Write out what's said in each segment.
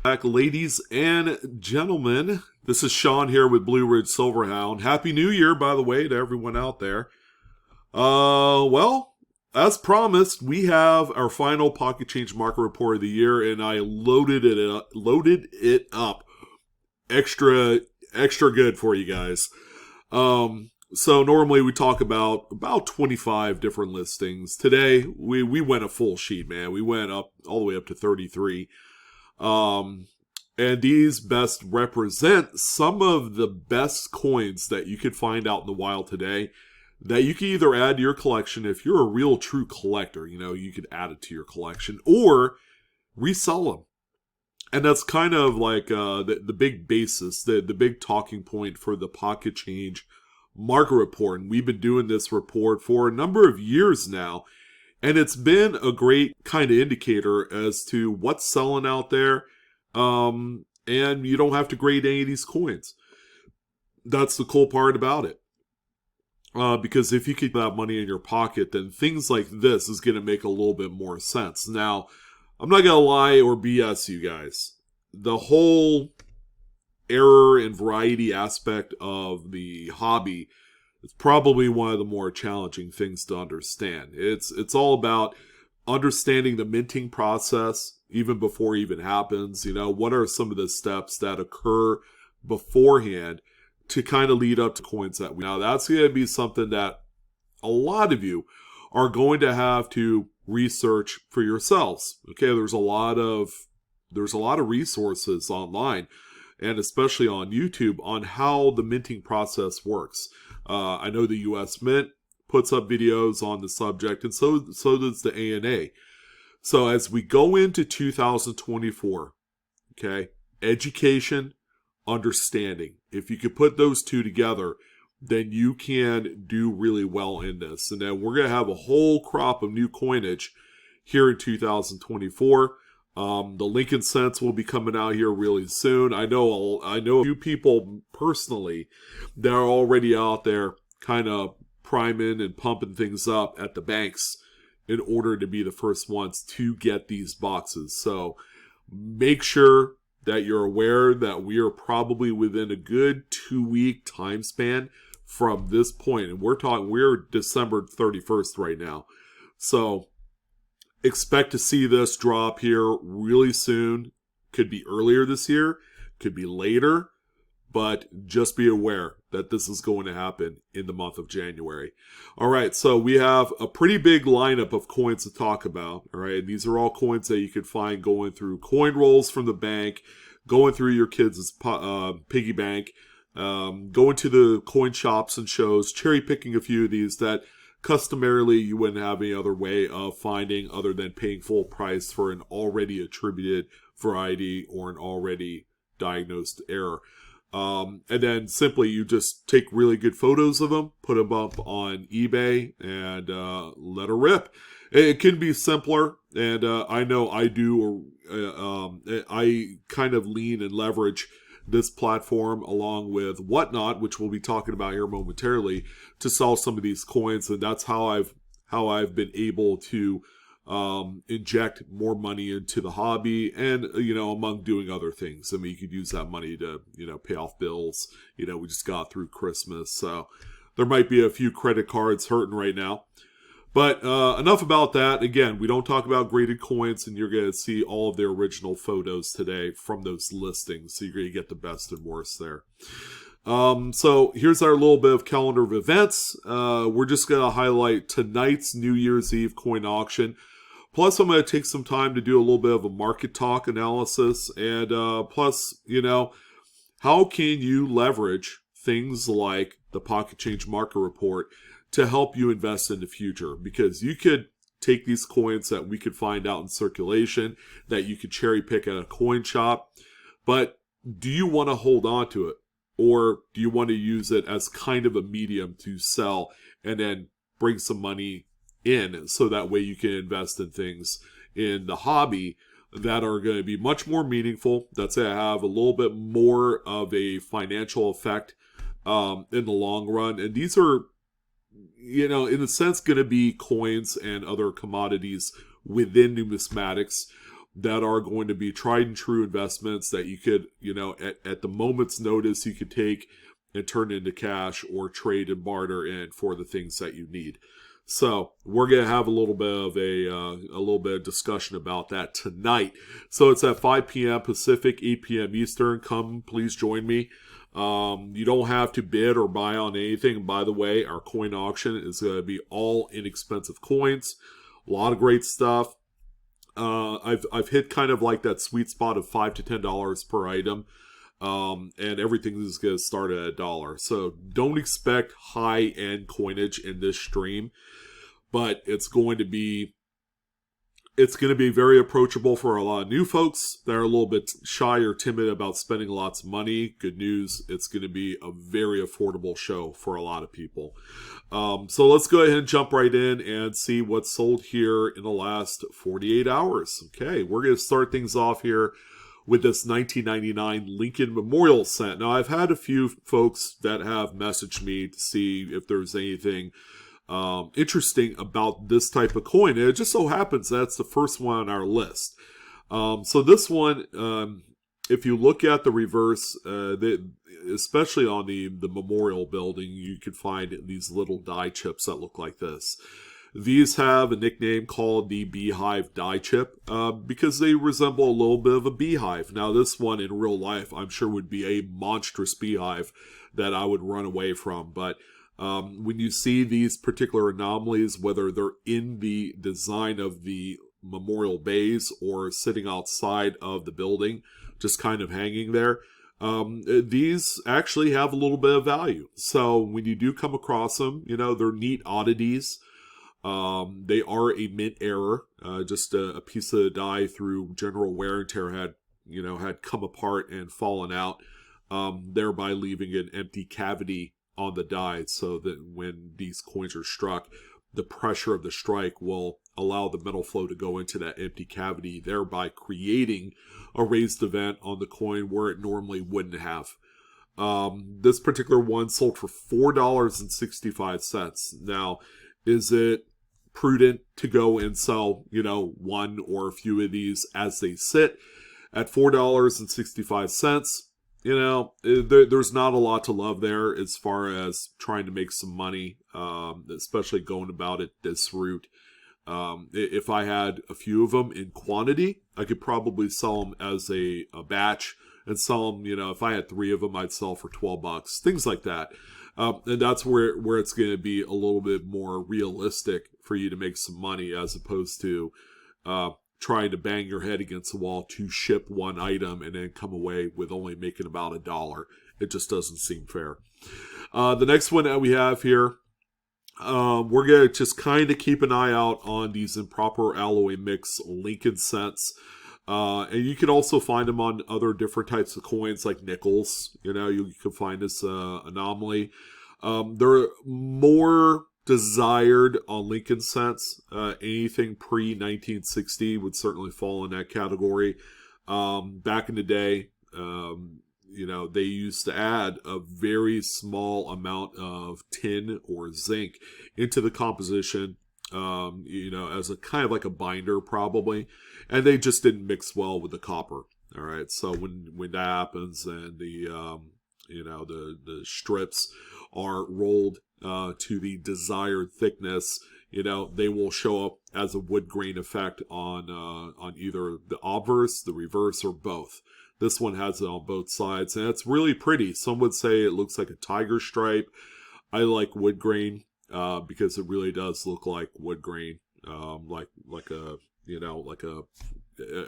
Back, ladies and gentlemen. This is Sean here with Blue Ridge Silverhound. Happy New Year, by the way, to everyone out there. Well, as promised, we have our final pocket change market report of the year, and I loaded it up extra good for you guys. So normally we talk about 25 different listings. Today we went a full sheet, man. We went up all the way up to 33. And these best represent some of the best coins that you could find out in the wild today that you can either add to your collection. If you're a real true collector, you could add it to your collection or resell them. And that's kind of like the big basis, the big talking point for the pocket change market report. And we've been doing this report for a number of years now. And it's been a great kind of indicator as to what's selling out there. And you don't have to grade any of these coins. That's the cool part about it. Because if you keep that money in your pocket, then things like this is going to make a little bit more sense. Now, I'm not going to lie or BS you guys. The whole error and variety aspect of the hobby is probably one of the more challenging things to understand. It's all about understanding the minting process even before it even happens. What are some of the steps that occur beforehand to kind of lead up to coins that now that's going to be something that a lot of you are going to have to research for yourselves. Okay, there's a lot of resources online and especially on YouTube on how the minting process works. I know the US Mint puts up videos on the subject, and so does the ANA. So as we go into 2024, okay, education, understanding. If you could put those two together, then you can do really well in this. And then we're going to have a whole crop of new coinage here in 2024. The Lincoln Cents will be coming out here really soon. I know a few people personally that are already out there kind of priming and pumping things up at the banks in order to be the first ones to get these boxes. So make sure that you're aware that we are probably within a good 2-week time span from this point. And we're December 31st right now. So expect to see this drop here really soon. Could be earlier this year, could be later, but just be aware that this is going to happen in the month of January. All right, so we have a pretty big lineup of coins to talk about. All right, and these are all coins that you could find going through coin rolls from the bank, going through your kids' piggy bank, going to the coin shops and shows, cherry picking a few of these that customarily you wouldn't have any other way of finding other than paying full price for an already attributed variety or an already diagnosed error. And then simply you just take really good photos of them, put them up on eBay, and let her rip. It can be simpler, and I know I do. I kind of lean and leverage this platform along with Whatnot, which we'll be talking about here momentarily, to sell some of these coins, and that's how I've been able to inject more money into the hobby, and among doing other things. I mean, you could use that money to pay off bills. We just got through Christmas, so there might be a few credit cards hurting right now. But enough about that. Again, we don't talk about graded coins, and you're going to see all of their original photos today from those listings. So you're going to get the best and worst there. So here's our little bit of calendar of events. We're just going to highlight tonight's New Year's Eve coin auction. Plus, I'm going to take some time to do a little bit of a market talk analysis. And plus, how can you leverage things like the Pocket Change Market Report to help you invest in the future? Because you could take these coins that we could find out in circulation, that you could cherry pick at a coin shop, but do you want to hold on to it? Or do you want to use it as kind of a medium to sell and then bring some money in so that way you can invest in things in the hobby that are going to be much more meaningful, that's going to have a little bit more of a financial effect in the long run. And these are, in a sense, going to be coins and other commodities within numismatics that are going to be tried and true investments that you could, you know, at the moment's notice, you could take and turn into cash or trade and barter in for the things that you need. So we're going to have a little bit of a discussion about that tonight. So it's at 5 p.m. Pacific, 8 p.m. Eastern. Come, please join me. You don't have to bid or buy on anything. And by the way, our coin auction is going to be all inexpensive coins. A lot of great stuff. I've hit kind of like that sweet spot of $5 to $10 per item. And everything is going to start at $1. So don't expect high-end coinage in this stream, but it's going to be very approachable for a lot of new folks that are a little bit shy or timid about spending lots of money. Good news, it's going to be a very affordable show for a lot of people. So let's go ahead and jump right in and see what's sold here in the last 48 hours. Okay, we're going to start things off here with this 1999 Lincoln Memorial set. Now, I've had a few folks that have messaged me to see if there's anything interesting about this type of coin. And it just so happens that's the first one on our list. So this one, if you look at the reverse, especially on the memorial building, you could find these little die chips that look like this. These have a nickname called the Beehive die chip because they resemble a little bit of a beehive. Now, this one in real life, I'm sure would be a monstrous beehive that I would run away from. But when you see these particular anomalies, whether they're in the design of the memorial bays or sitting outside of the building, just kind of hanging there, these actually have a little bit of value. So when you do come across them, you know, they're neat oddities. They are a mint error. Just a piece of the die through general wear and tear had come apart and fallen out, thereby leaving an empty cavity on the die, so that when these coins are struck, the pressure of the strike will allow the metal flow to go into that empty cavity, thereby creating a raised event on the coin where it normally wouldn't have. This particular one sold for $4.65. Now, is it prudent to go and sell, you know, one or a few of these as they sit at $4.65? You know, there's not a lot to love there as far as trying to make some money, especially going about it this route. If I had a few of them in quantity, I could probably sell them as a batch and sell them, you know, if I had 3 of them, I'd sell for $12, things like that. And that's where it's going to be a little bit more realistic for you to make some money, as opposed to trying to bang your head against the wall to ship one item and then come away with only making about $1. It just doesn't seem fair. The next one that we have here, we're going to just kind of keep an eye out on these improper alloy mix Lincoln cents. And you can also find them on other different types of coins like nickels. You know, you can find this anomaly. They're more desired on Lincoln cents. Anything pre-1960 would certainly fall in that category. Back in the day, you know, they used to add a very small amount of tin or zinc into the composition, you know, as a kind of like a binder probably, and they just didn't mix well with the copper. All right, so when that happens and the you know, the strips are rolled to the desired thickness, you know, they will show up as a wood grain effect on either the obverse, the reverse, or both. This one has it on both sides, and it's really pretty. Some would say it looks like a tiger stripe. I like wood grain because it really does look like wood grain, like a, you know, like a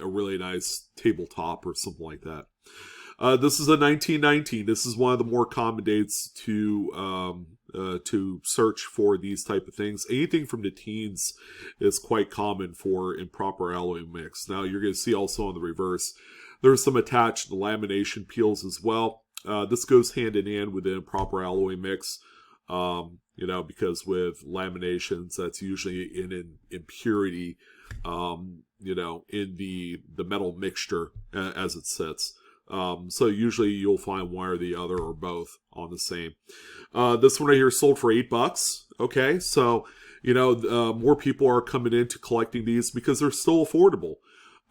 really nice tabletop or something like that. This is a 1919. This is one of the more common dates to search for these type of things. Anything from the teens is quite common for improper alloy mix. Now, you're going to see also on the reverse, there's some attached lamination peels as well. This goes hand in hand with the improper alloy mix, you know, because with laminations, that's usually in an impurity, you know, in the metal mixture as it sits. So usually you'll find one or the other or both on the same. This one right here sold for $8. Okay, so, you know, more people are coming into collecting these because they're still affordable.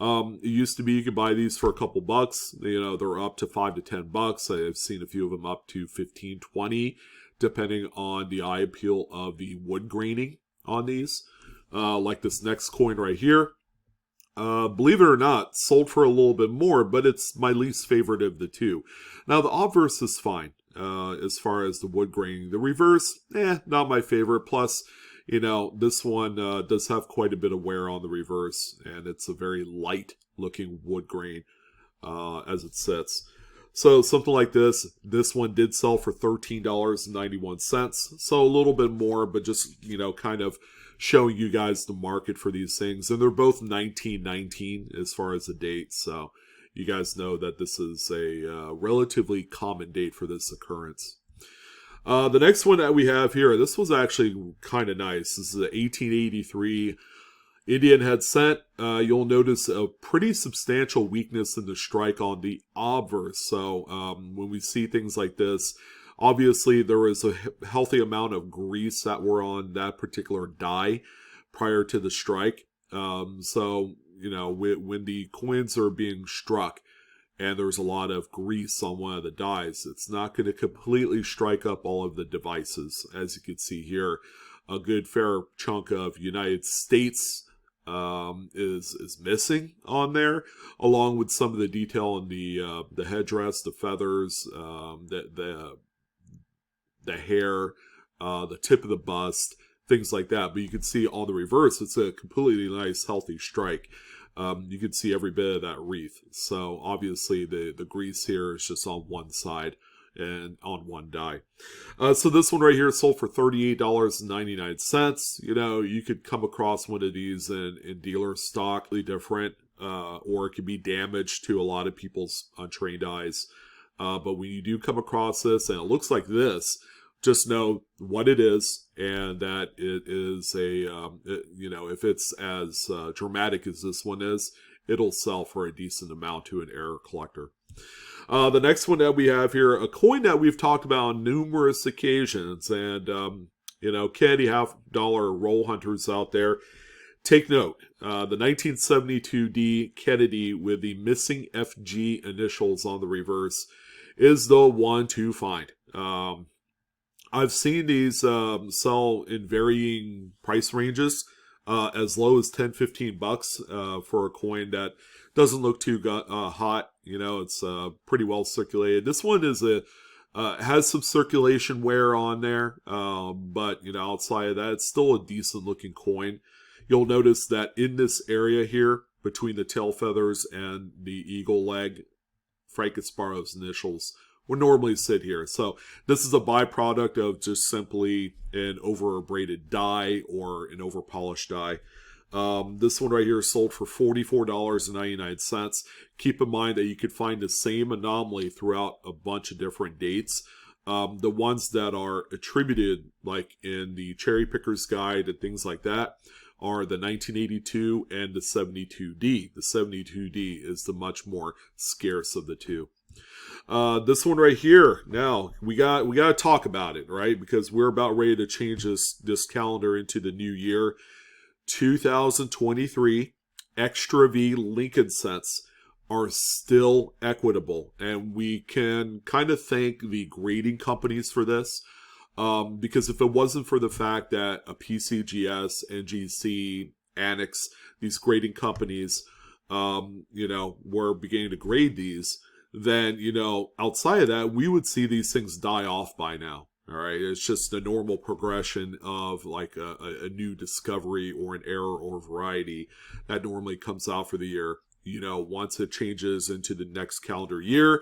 It used to be you could buy these for a couple bucks. You know, they're up to $5 to $10. I've seen a few of them up to 15, 20, depending on the eye appeal of the wood graining on these. Like this next coin right here. Believe it or not, sold for a little bit more, but it's my least favorite of the two. Now, the obverse is fine as far as the wood grain. The reverse, not my favorite. Plus, you know, this one does have quite a bit of wear on the reverse, and it's a very light-looking wood grain as it sits. So something like this one did sell for $13.91. So a little bit more, but just, you know, kind of showing you guys the market for these things. And they're both 1919 as far as the date. So you guys know that this is a relatively common date for this occurrence. The next one that we have here, this was actually kind of nice. This is a 1883 Indian head cent. You'll notice a pretty substantial weakness in the strike on the obverse. So when we see things like this, obviously there was a healthy amount of grease that were on that particular die prior to the strike. So, you know, when the coins are being struck and there's a lot of grease on one of the dies, it's not going to completely strike up all of the devices. As you can see here, a good fair chunk of United States is missing on there, along with some of the detail in the headdress, the feathers, the hair, the tip of the bust, things like that. But you can see on the reverse, it's a completely nice, healthy strike. You can see every bit of that wreath. So obviously the grease here is just on one side and on one die. So this one right here sold for $38.99. You know, you could come across one of these in dealer stock, different, or it could be damaged to a lot of people's untrained eyes. But when you do come across this and it looks like this, just know what it is and that it is you know, if it's as dramatic as this one is, it'll sell for a decent amount to an error collector. The next one that we have here, a coin that we've talked about on numerous occasions, and you know, Kennedy $half roll hunters out there, take note. The 1972D Kennedy with the missing FG initials on the reverse is the one to find. I've seen these sell in varying price ranges, as low as $10-15 for a coin that doesn't look too hot. You know, it's pretty well circulated. This one is has some circulation wear on there, but you know, outside of that, it's still a decent looking coin. You'll notice that in this area here, between the tail feathers and the eagle leg, Frank Gasparo's initials would normally sit here. So this is a byproduct of just simply an over-abraded die or an over-polished die. This one right here sold for $44.99. Keep in mind that you could find the same anomaly throughout a bunch of different dates. The ones that are attributed, like in the Cherry Picker's Guide and things like that, are the 1982 and the 72D. The 72D is the much more scarce of the two. This one right here, now we got to talk about it, right? Because we're about ready to change this calendar into the new year. 2023 Extra V Lincoln cents are still equitable, and we can kind of thank the grading companies for this, because if it wasn't for the fact that a PCGS, NGC, Annex, these grading companies, you know, were beginning to grade these, then, you know, outside of that, we would see these things die off by now. All right, it's just a normal progression of like a new discovery or an error or variety that normally comes out for the year. You know, once it changes into the next calendar year,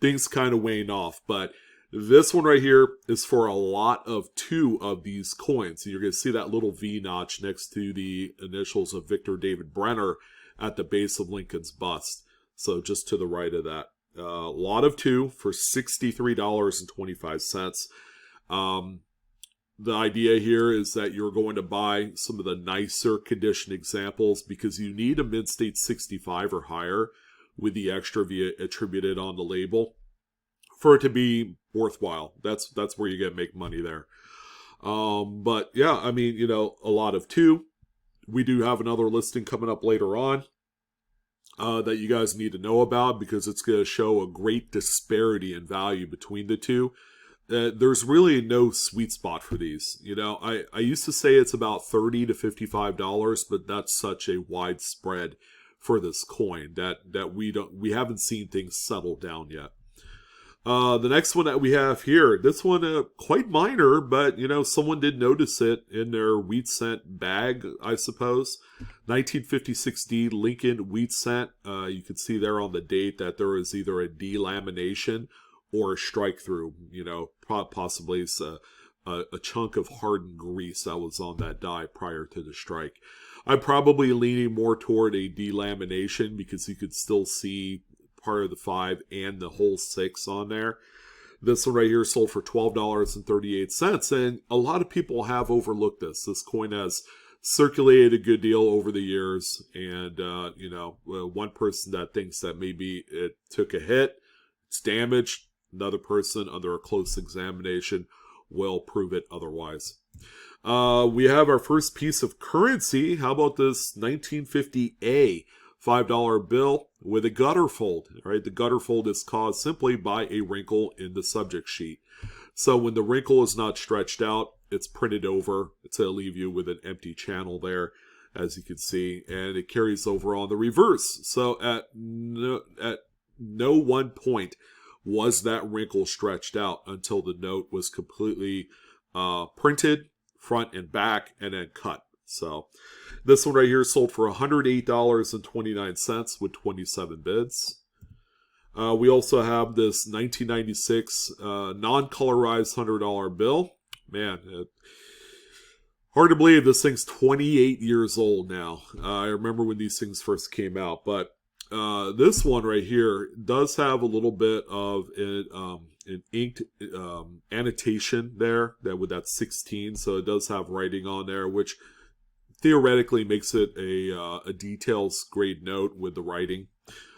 things kind of wane off. But this one right here is for a lot of two of these coins. And you're going to see that little V notch next to the initials of Victor David Brenner at the base of Lincoln's bust. So just to the right of that. A lot of two for $63.25. The idea here is that you're going to buy some of the nicer condition examples because you need a mid-state 65 or higher with the extra V attributed on the label for it to be worthwhile. That's where you're going to make money there. But yeah, I mean, you know, a lot of two. We do have another listing coming up later on. that you guys need to know about, because it's going to show a great disparity in value between the two. There's really no sweet spot for these. You know, I used to say it's about $30 to $55, but that's such a wide spread for this coin that we haven't seen things settle down yet. The next one that we have here, this one quite minor, but you know, someone did notice it in their wheat cent bag, I suppose. 1956D Lincoln wheat cent. You can see there on the date that there is either a delamination or a strike through. You know, possibly it's a chunk of hardened grease that was on that die prior to the strike. I'm probably leaning more toward a delamination because you could still see part of the 5 and the whole 6 on there. This one right here sold for $12.38, and a lot of people have overlooked this. This coin has circulated a good deal over the years, and you know, one person that thinks that maybe it took a hit, it's damaged. Another person, under a close examination, will prove it otherwise. We have our first piece of currency. How about this 1950A $5 bill with a gutter fold? All right, the gutter fold is caused simply by a wrinkle in the subject sheet. So when the wrinkle is not stretched out, it's printed over to leave you with an empty channel there, as you can see, and it carries over on the reverse. So at no one point was that wrinkle stretched out until the note was completely printed, front and back, and then cut. So this one right here sold for $108.29 with 27 bids. We also have this 1996 non-colorized $100 bill. Man, hard to believe this thing's 28 years old now. I remember when these things first came out, but this one right here does have a little bit of an inked annotation there, that with that 16, so it does have writing on there, which theoretically makes it a details grade note with the writing.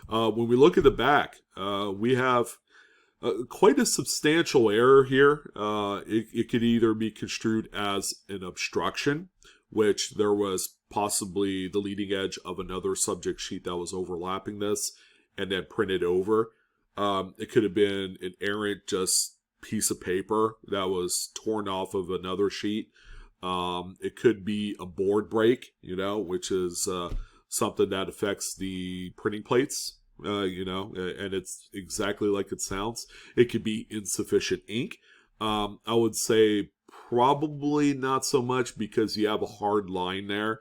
When we look at the back, we have quite a substantial error here. It could either be construed as an obstruction, which there was possibly the leading edge of another subject sheet that was overlapping this and then printed over. It could have been an errant just piece of paper that was torn off of another sheet. It could be a board break, you know, which is something that affects the printing plates, you know, and it's exactly like it sounds. It could be insufficient ink. I would say probably not so much, because you have a hard line there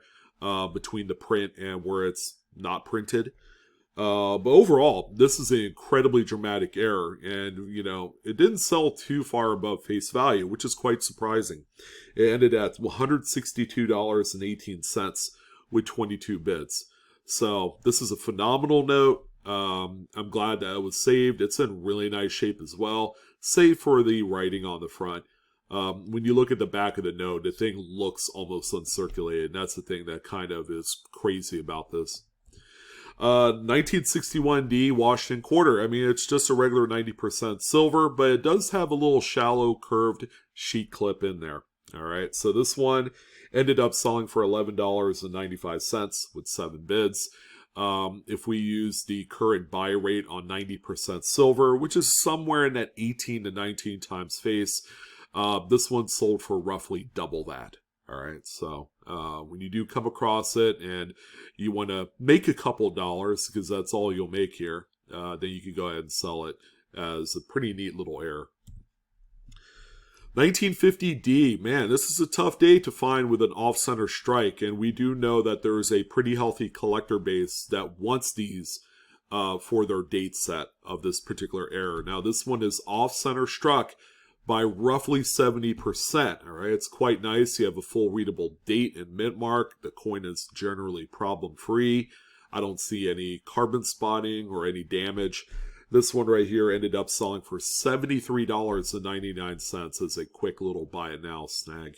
between the print and where it's not printed. But overall, this is an incredibly dramatic error, and you know, it didn't sell too far above face value, which is quite surprising. It ended at $162.18 with 22 bids. So this is a phenomenal note. I'm glad that it was saved. It's in really nice shape as well, save for the writing on the front. When you look at the back of the note, the thing looks almost uncirculated, and that's the thing that kind of is crazy about this. 1961D Washington quarter. I mean, it's just a regular 90% silver, but it does have a little shallow curved sheet clip in there. All right, so this one ended up selling for $11.95 with 7 bids. If we use the current buy rate on 90% silver, which is somewhere in that 18 to 19 times face, this one sold for roughly double that. All right, so when you do come across it and you want to make a couple dollars, because that's all you'll make here, then you can go ahead and sell it as a pretty neat little error. 1950D, man, this is a tough day to find with an off-center strike, and we do know that there is a pretty healthy collector base that wants these for their date set of this particular error. Now, this one is off-center struck by roughly 70%. All right, it's quite nice. You have a full readable date and mint mark. The coin is generally problem-free. I don't see any carbon spotting or any damage. This one right here ended up selling for $73.99 as a quick little buy it now snag.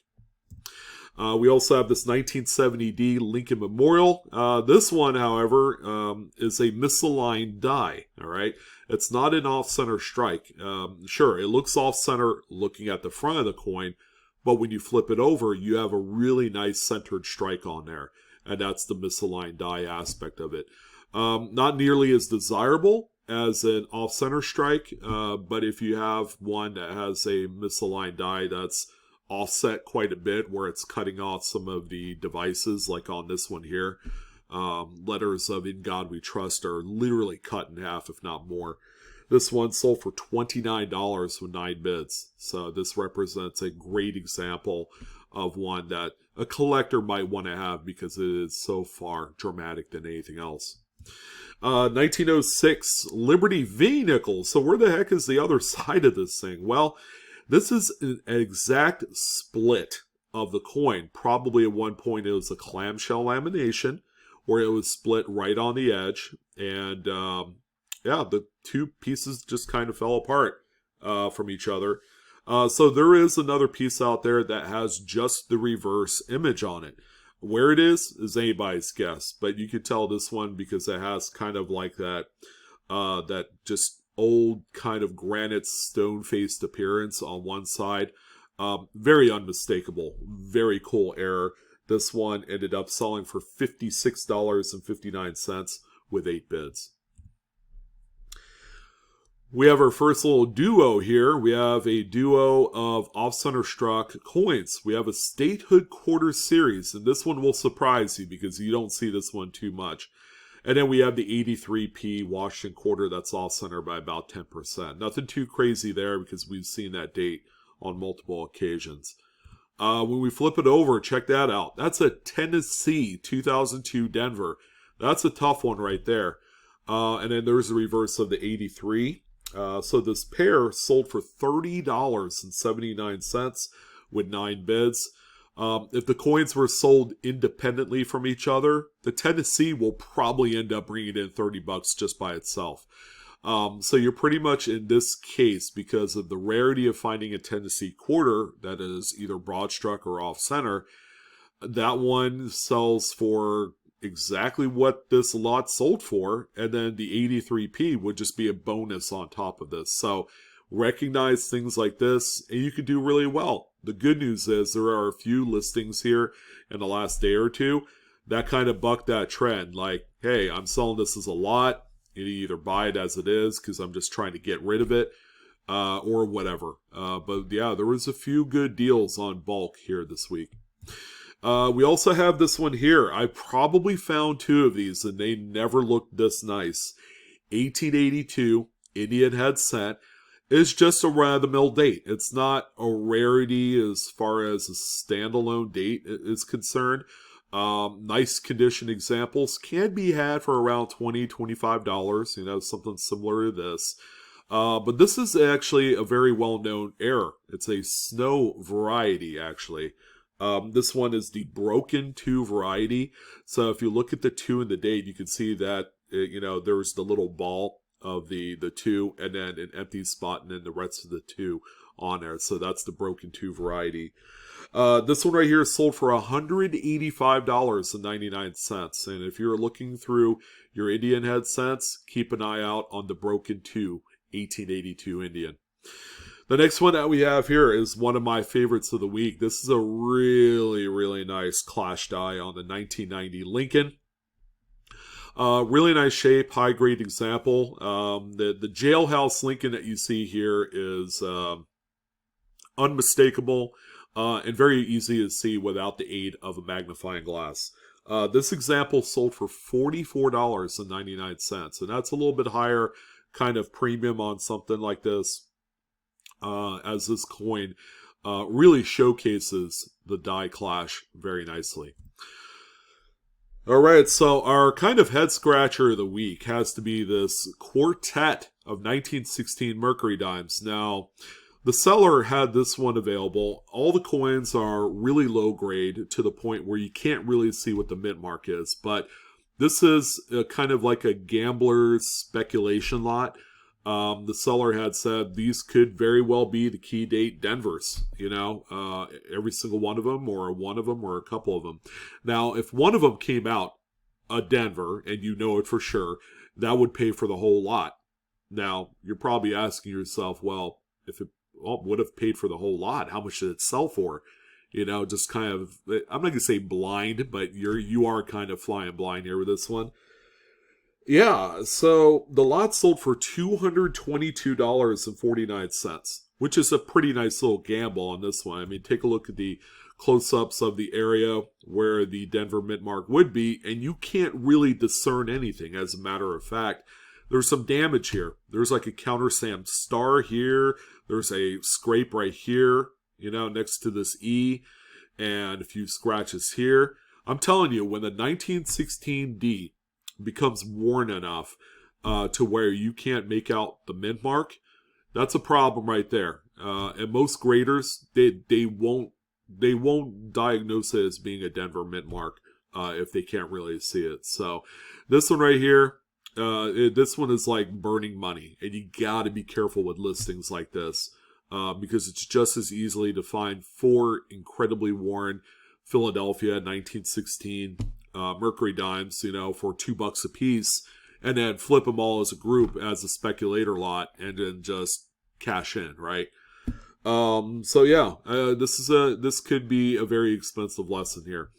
We also have this 1970D Lincoln Memorial. This one, however, is a misaligned die. All right, it's not an off-center strike. Sure, it looks off-center looking at the front of the coin, but when you flip it over, you have a really nice centered strike on there, and that's the misaligned die aspect of it. Not nearly as desirable as an off-center strike, but if you have one that has a misaligned die that's offset quite a bit, where it's cutting off some of the devices, like on this one here, letters of "In God We Trust" are literally cut in half, if not more. This one sold for $29 with 9 bids. So this represents a great example of one that a collector might want to have because it is so far dramatic than anything else. 1906 Liberty V nickel. So where the heck is the other side of this thing? Well, this is an exact split of the coin. Probably at one point it was a clamshell lamination where it was split right on the edge. And yeah, the two pieces just kind of fell apart from each other. So there is another piece out there that has just the reverse image on it. Where it is anybody's guess, but you could tell this one because it has kind of like that just old kind of granite stone-faced appearance on one side. Very unmistakable, very cool error. This one ended up selling for $56.59 with 8 bids. We have our first little duo here. We have a duo of off-center struck coins. We have a Statehood Quarter Series, and this one will surprise you because you don't see this one too much. And then we have the 83p Washington Quarter that's off-center by about 10%. Nothing too crazy there because we've seen that date on multiple occasions. When we flip it over, check that out. That's a Tennessee 2002 Denver. That's a tough one right there. And then there's the reverse of the 83. So this pair sold for $30.79 with 9 bids. If the coins were sold independently from each other, the Tennessee will probably end up bringing in $30 just by itself. So you're pretty much in this case, because of the rarity of finding a Tennessee quarter that is either broad struck or off center, that one sells for exactly what this lot sold for, and then the 83p would just be a bonus on top of this. So recognize things like this and you could do really well. The good news is there are a few listings here in the last day or two that kind of buck that trend, like, hey, I'm selling this as a lot. You either buy it as it is because I'm just trying to get rid of it, or whatever. But yeah, there was a few good deals on bulk here this week. We also have this one here. I probably found 2 of these and they never looked this nice. 1882 Indian Head Set is just a run-of-the-mill date. It's not a rarity as far as a standalone date is concerned. Nice condition examples can be had for around $20, $25, something similar to this. But this is actually a very well-known error. It's a snow variety, actually. This one is the broken 2 variety. So if you look at the 2 in the date, you can see that, there's the little ball of the 2 and then an empty spot and then the rest of the 2 on there. So that's the broken 2 variety. This one right here is sold for $185.99. And if you're looking through your Indian head sets, keep an eye out on the broken 2 1882 Indian. The next one that we have here is one of my favorites of the week. This is a really, really nice clash die on the 1990 Lincoln. Really nice shape, high grade example. The jailhouse Lincoln that you see here is unmistakable and very easy to see without the aid of a magnifying glass. This example sold for $44.99, and that's a little bit higher kind of premium on something like this. As this coin really showcases the die clash very nicely. Alright, so our kind of head scratcher of the week has to be this quartet of 1916 Mercury dimes. Now, the seller had this one available. All the coins are really low grade to the point where you can't really see what the mint mark is, but this is kind of like a gambler's speculation lot. The seller had said these could very well be the key date Denvers, every single one of them or a couple of them. Now, if one of them came out a Denver and you know it for sure, that would pay for the whole lot. Now, you're probably asking yourself, well, if it would have paid for the whole lot, how much did it sell for? Just kind of, I'm not going to say blind, but you are kind of flying blind here with this one. Yeah, so the lot sold for $222.49, which is a pretty nice little gamble on this one. I mean, take a look at the close-ups of the area where the Denver Mint Mark would be, and you can't really discern anything. As a matter of fact, there's some damage here. There's like a countersand star here. There's a scrape right here, next to this E, and a few scratches here. I'm telling you, when the 1916D becomes worn enough to where you can't make out the mint mark, that's a problem right there. And most graders, they won't diagnose it as being a Denver mint mark if they can't really see it. So this one right here, this one is like burning money, and you got to be careful with listings like this because it's just as easily to find 4 incredibly worn Philadelphia 1916 Mercury dimes, for $2 a piece, and then flip them all as a group as a speculator lot, and then just cash in, right? So yeah, this could be a very expensive lesson here.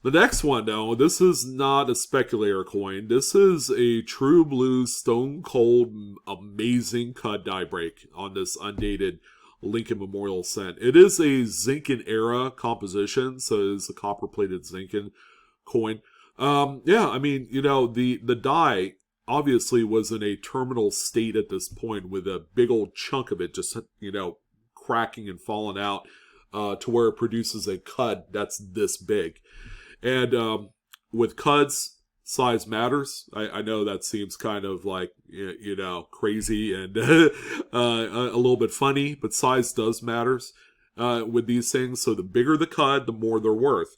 The next one, though, this is not a speculator coin. This is a true blue, stone cold, amazing cut die break on this undated Lincoln Memorial cent. It is a Zinken era composition, so it is a copper-plated Zinken coin. Yeah, I mean, the die obviously was in a terminal state at this point with a big old chunk of it just, cracking and falling out to where it produces a cud that's this big. And with cuds, size matters. I know that seems kind of like, crazy and a little bit funny, but size does matters with these things. So the bigger the cud, the more they're worth.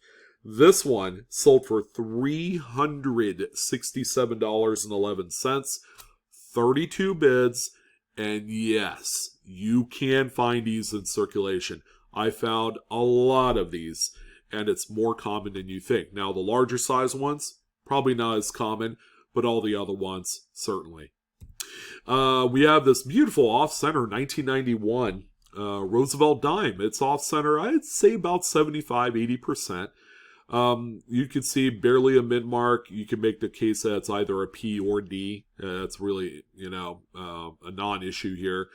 This one sold for $367.11, 32 bids, and yes, you can find these in circulation. I found a lot of these, and it's more common than you think. Now, the larger size ones, probably not as common, but all the other ones, certainly. We have this beautiful off-center 1991 Roosevelt dime. It's off-center, I'd say about 75-80%. You can see barely a mint mark. You can make the case that it's either a P or D. That's really, a non-issue here.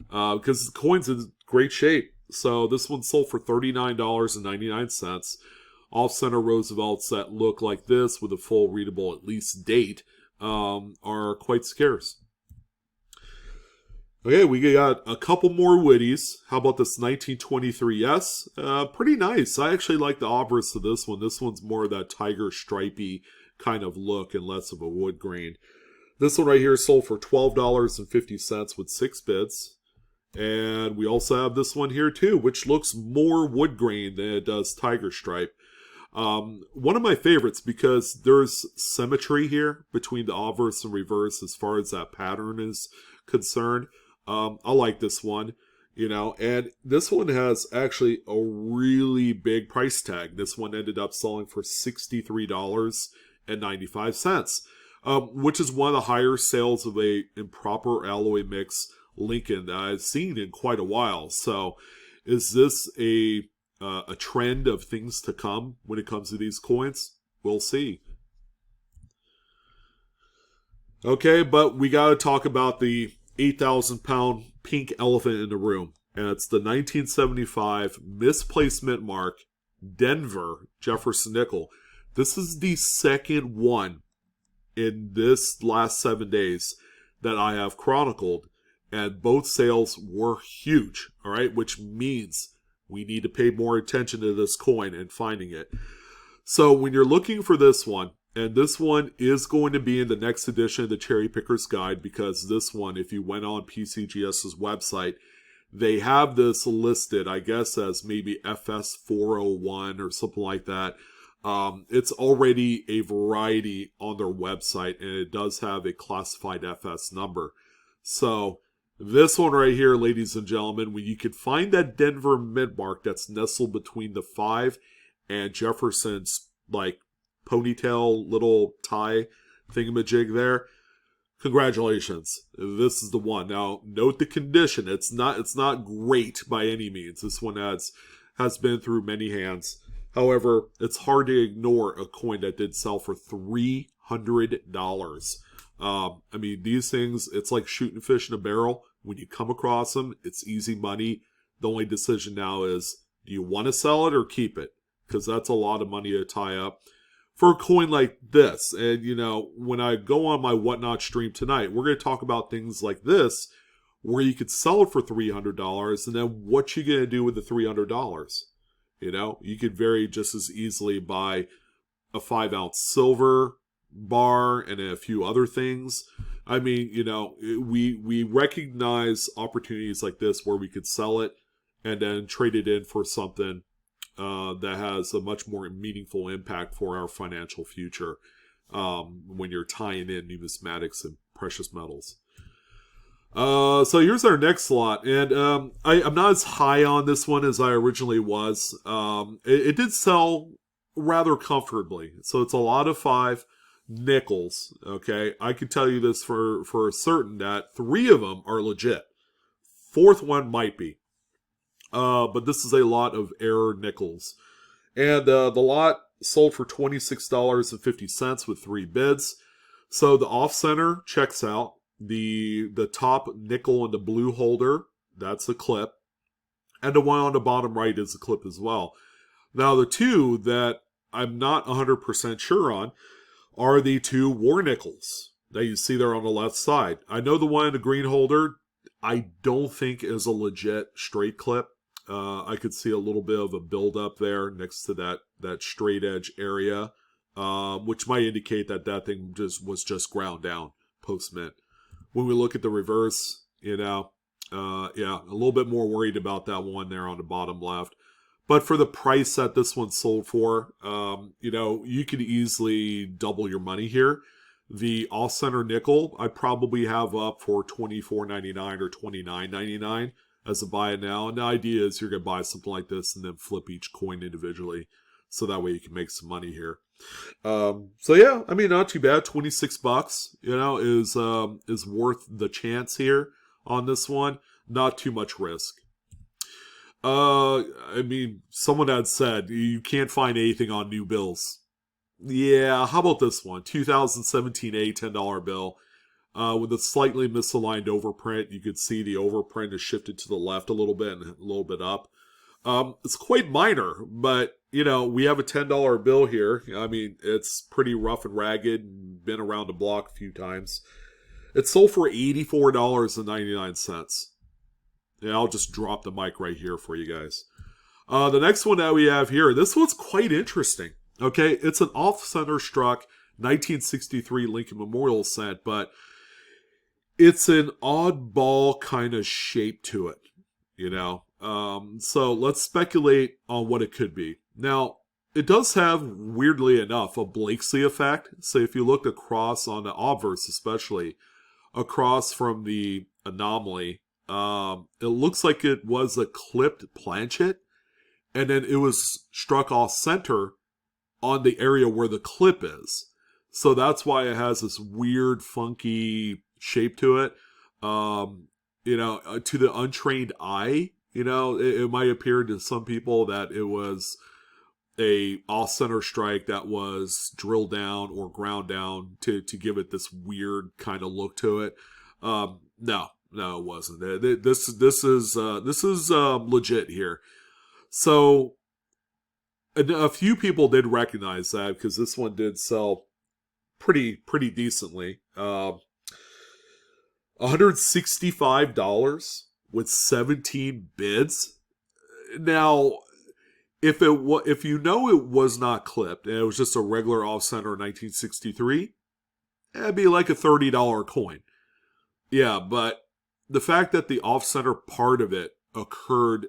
Because the coin's in great shape. So this one sold for $39.99. Off-center Roosevelts that look like this with a full readable at least date are quite scarce. Okay, we got a couple more Witties. How about this 1923S? Pretty nice. I actually like the obverse of this one. This one's more of that tiger stripey kind of look and less of a wood grain. This one right here sold for $12.50 with 6 bids. And we also have this one here too, which looks more wood grain than it does tiger stripe. One of my favorites because there's symmetry here between the obverse and reverse as far as that pattern is concerned. I like this one, and this one has actually a really big price tag. This one ended up selling for $63.95, which is one of the higher sales of a improper alloy mix Lincoln that I've seen in quite a while. So is this a trend of things to come when it comes to these coins? We'll see. Okay, but we got to talk about the 8,000-pound pink elephant in the room. And it's the 1975 misplacement mark Denver Jefferson nickel. This is the second one in this last 7 days that I have chronicled. And both sales were huge, all right? Which means we need to pay more attention to this coin and finding it. So when you're looking for this one, and this one is going to be in the next edition of the Cherry Picker's Guide, because this one, if you went on PCGS's website, they have this listed, I guess, as maybe FS401 or something like that. It's already a variety on their website, and it does have a classified FS number. So this one right here, ladies and gentlemen, when you can find that Denver mint mark that's nestled between the 5 and Jefferson's, like, ponytail little tie thingamajig there, congratulations, this is the one. Now note the condition. It's not great by any means. This one has been through many hands. However, it's hard to ignore a coin that did sell for $300 I mean, these things, it's like shooting fish in a barrel. When you come across them, it's easy money. The only decision now is, do you want to sell it or keep it? Because that's a lot of money to tie up for a coin like this. And, you know, when I go on my Whatnot stream tonight, we're going to talk about things like this, where you could sell it for $300, and then what you going to do with the $300? You know, you could very just as easily buy a 5-ounce silver bar and a few other things. I mean, you know, we recognize opportunities like this where we could sell it and then trade it in for something that has a much more meaningful impact for our financial future when you're tying in numismatics and precious metals. So here's our next slot, and I'm not as high on this one as I originally was. It did sell rather comfortably, so it's a lot of 5 nickels. Okay, I can tell you this for certain that 3 of them are legit. 4th one might be, but this is a lot of error nickels, and the lot sold for $26.50 with 3 bids. So the off center checks out. The top nickel in the blue holder, that's a clip. And the one on the bottom right is a clip as well. Now, the 2 that I'm not 100% sure on are the 2 war nickels that you see there on the left side. I know the one in the green holder, I don't think is a legit straight clip. I could see a little bit of a buildup there next to that straight edge area, which might indicate that thing was just ground down post-mint. When we look at the reverse, you know, yeah, a little bit more worried about that one there on the bottom left. But for the price that this one sold for, you know, you could easily double your money here. The off-center nickel, I probably have up for $24.99 or $29.99 as a buy it now. And the idea is you're going to buy something like this and then flip each coin individually. So that way you can make some money here. So yeah, I mean, not too bad. $26, you know, is worth the chance here on this one. Not too much risk. I mean, someone had said you can't find anything on new bills. Yeah, how about this one? 2017 $10 bill. With a slightly misaligned overprint. You could see the overprint is shifted to the left a little bit and a little bit up. It's quite minor, but, you know, we have a $10 bill here. I mean, it's pretty rough and ragged and been around the block a few times. It sold for $84.99. Yeah, I'll just drop the mic right here for you guys. The next one that we have here, this one's quite interesting. Okay, it's an off-center struck 1963 Lincoln Memorial cent, but it's an oddball kind of shape to it, you know. So let's speculate on what it could be. Now, it does have, weirdly enough, a Blakesley effect. So if you look across on the obverse, especially, across from the anomaly, it looks like it was a clipped planchet, and then it was struck off center on the area where the clip is. So that's why it has this weird, funky shape to it. You know, to the untrained eye, you know, it might appear to some people that it was a off-center strike that was drilled down or ground down to give it this weird kind of look to it. No, it wasn't. This is legit here. So a few people did recognize that because this one did sell pretty decently. $165 with 17 bids. Now, if you know it was not clipped and it was just a regular off-center 1963, it'd be like a $30 coin. Yeah, but the fact that the off-center part of it occurred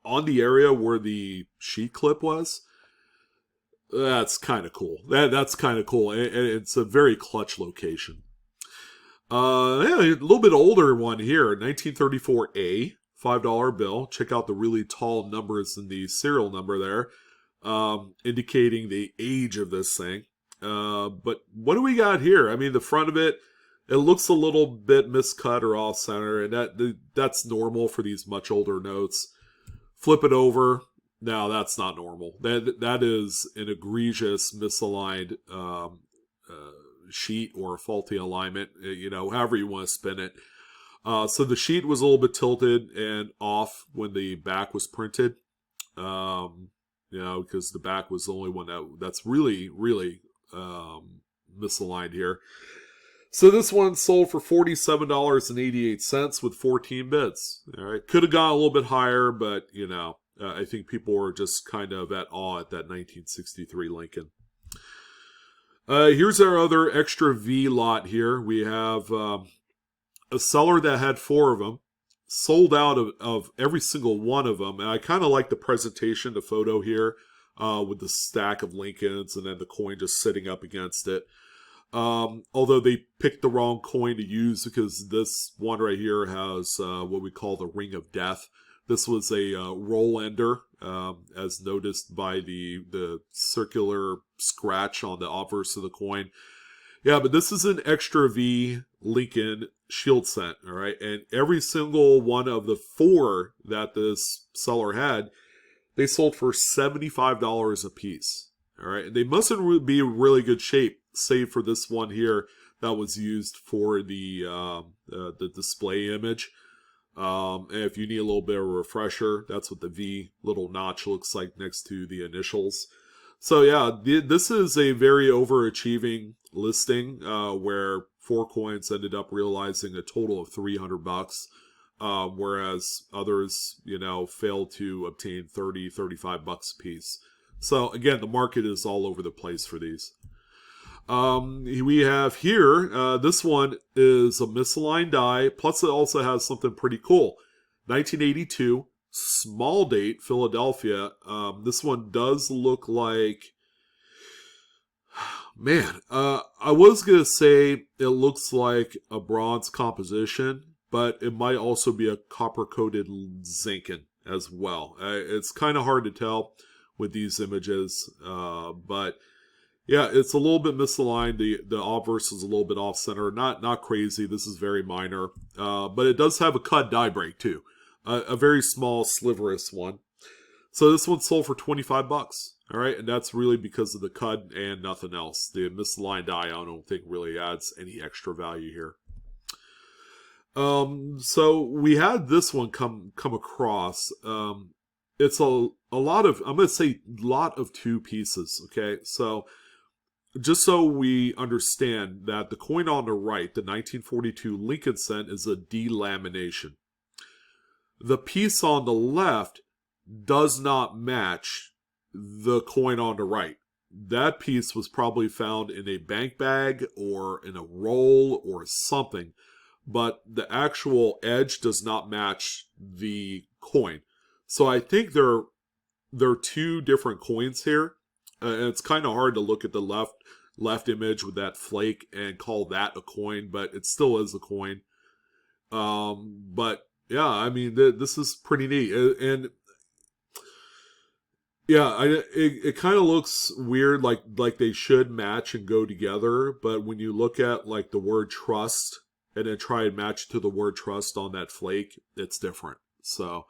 on the area where the sheet clip was, that's kind of cool. That's kind of cool. It's a very clutch location. Yeah, a little bit older one here, 1934A, $5 bill. Check out the really tall numbers in the serial number there, indicating the age of this thing. But what do we got here? I mean, the front of it, it looks a little bit miscut or off center, and that's normal for these much older notes. Flip it over. No, that's not normal. That is an egregious misaligned sheet or a faulty alignment, however you want to spin it. So the sheet was a little bit tilted and off when the back was printed, because the back was the only one that's really, really misaligned here. So this one sold for $47.88 with 14 bids. All right, could have gone a little bit higher, but I think people were just kind of at awe at that 1963 Lincoln. Here's our other extra V lot here. We have a seller that had 4 of them, sold out of every single one of them. And I kind of like the presentation, the photo here, with the stack of Lincolns and then the coin just sitting up against it. Although they picked the wrong coin to use, because this one right here has what we call the Ring of Death. This was a roll ender, as noticed by the circular scratch on the obverse of the coin. Yeah, but this is an extra V Lincoln shield cent, all right? And every single one of the 4 that this seller had, they sold for $75 a piece, all right? And they mustn't be in really good shape, save for this one here that was used for the display image. And if you need a little bit of a refresher, that's what the V little notch looks like next to the initials. So yeah, this is a very overachieving listing, where 4 coins ended up realizing a total of $300, whereas others, failed to obtain $30, $35 a piece. So again, the market is all over the place for these. We have here, this one is a misaligned die, plus it also has something pretty cool. 1982, small date, Philadelphia. This one does look like, man, I was going to say it looks like a bronze composition, but it might also be a copper-coated zinc as well. It's kind of hard to tell with these images, but yeah, it's a little bit misaligned. The obverse is a little bit off center. Not crazy. This is very minor, but it does have a cut die break too, a very small sliverous one. So this one sold for $25. All right, and that's really because of the cut and nothing else. The misaligned die, I don't think really adds any extra value here. So we had this one come across. It's a lot of, I'm going to say lot of 2 pieces. Okay, so just so we understand that the coin on the right, the 1942 Lincoln cent, is a delamination. The piece on the left does not match the coin on the right. That piece was probably found in a bank bag or in a roll or something, but the actual edge does not match the coin. So I think there are 2 different coins here. And it's kind of hard to look at the left image with that flake and call that a coin, but it still is a coin. But yeah, I mean, this is pretty neat. And yeah, it kind of looks weird, like they should match and go together. But when you look at like the word trust and then try and match to the word trust on that flake, it's different. So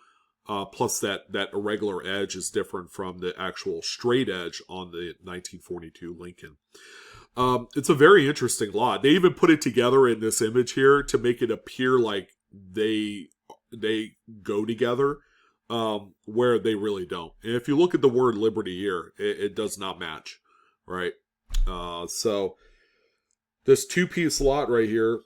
plus that irregular edge is different from the actual straight edge on the 1942 Lincoln. It's a very interesting lot. They even put it together in this image here to make it appear like they go together, where they really don't. And if you look at the word liberty here, it does not match, right? So this 2-piece lot right here,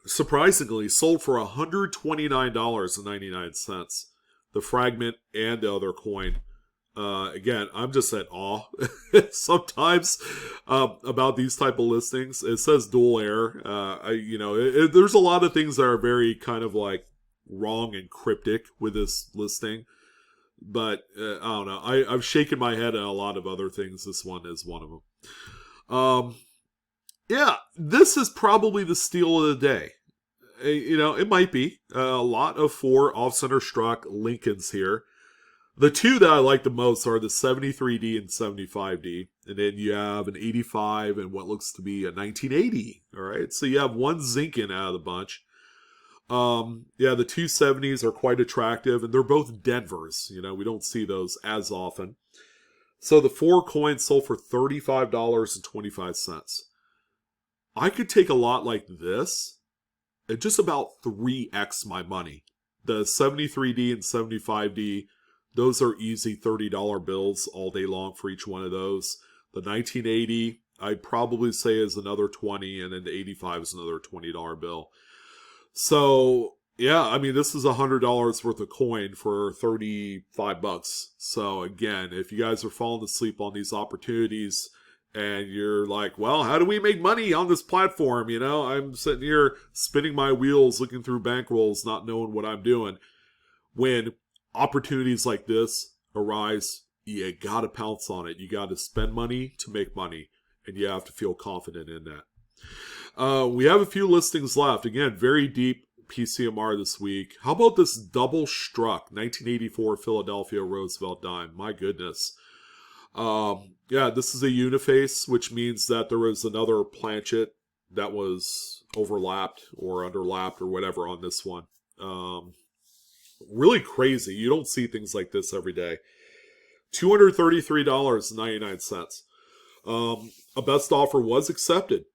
surprisingly, sold for $129.99. The fragment and the other coin. Again, I'm just at awe sometimes about these type of listings. It says dual air. There's a lot of things that are very kind of like wrong and cryptic with this listing. But I don't know. I've shaken my head at a lot of other things. This one is one of them. Yeah, this is probably the steal of the day. It might be. A lot of 4 off-center struck Lincolns here. The 2 that I like the most are the 73D and 75D. And then you have an 85 and what looks to be a 1980. All right, so you have 1 Zinkin out of the bunch. Yeah, the 2 70s are quite attractive, and they're both Denvers. We don't see those as often. So the 4 coins sold for $35.25. I could take a lot like this and just about 3x my money. The 73D and 75D, those are easy $30 bills all day long for each one of those. The 1980, I'd probably say is another 20, and then the 85 is another $20 bill. So, yeah, I mean, this is $100 worth of coin for 35 bucks. So, again, if you guys are falling asleep on these opportunities and you're like, well, how do we make money on this platform? You know, I'm sitting here spinning my wheels, looking through bankrolls, not knowing what I'm doing. When opportunities like this arise, you gotta pounce on it. You gotta spend money to make money, and you have to feel confident in that. We have a few listings left. Again, very deep PCMR this week. How about this double struck 1984 Philadelphia Roosevelt dime? My goodness. Yeah, this is a uniface, which means that there was another planchet that was overlapped or underlapped or whatever on this one. Really crazy. You don't see things like this every day. $233.99. A best offer was accepted.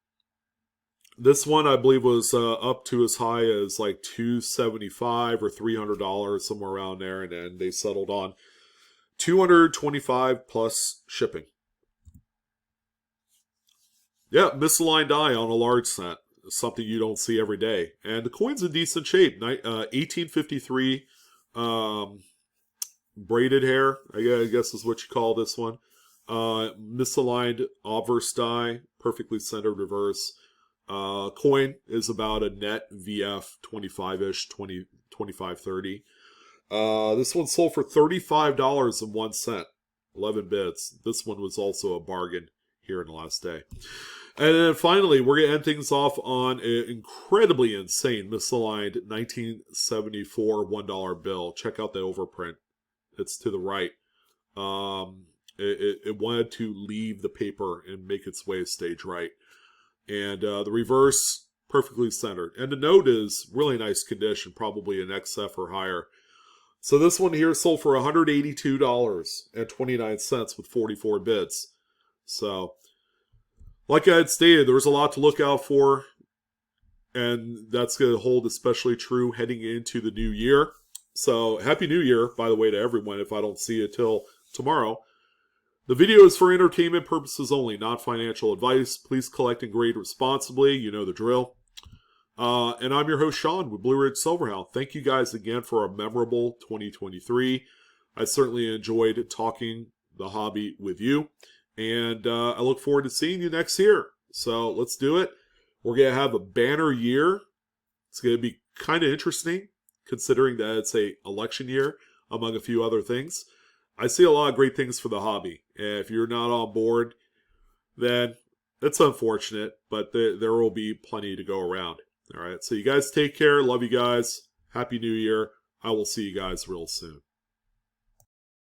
This one, I believe, was up to as high as like $275 or $300, somewhere around there, and then they settled on $225 plus shipping. Yeah, misaligned die on a large set. Something you don't see every day. And the coin's in decent shape. 1853 braided hair, I guess is what you call this one. Misaligned obverse die, perfectly centered reverse. Coin is about a net VF 25-ish, 25.30. This one sold for $35.01, 11 bids. This one was also a bargain here in the last day. And then finally, we're going to end things off on an incredibly insane misaligned 1974 $1 bill. Check out the overprint. It's to the right. It wanted to leave the paper and make its way stage right. And the reverse, perfectly centered. And the note is really nice condition, probably an XF or higher. So this one here sold for $182.29 with 44 bids. So, like I had stated, there was a lot to look out for. And that's going to hold especially true heading into the new year. So, Happy New Year, by the way, to everyone, if I don't see you till tomorrow. The video is for entertainment purposes only, not financial advice. Please collect and grade responsibly. You know the drill. And I'm your host, Sean, with Blue Ridge Silverhound. Thank you guys again for a memorable 2023. I certainly enjoyed talking the hobby with you. And I look forward to seeing you next year. So let's do it. We're going to have a banner year. It's going to be kind of interesting, considering that it's an election year, among a few other things. I see a lot of great things for the hobby. And if you're not on board, then it's unfortunate, but there will be plenty to go around. All right, so you guys take care. Love you guys. Happy New Year. I will see you guys real soon.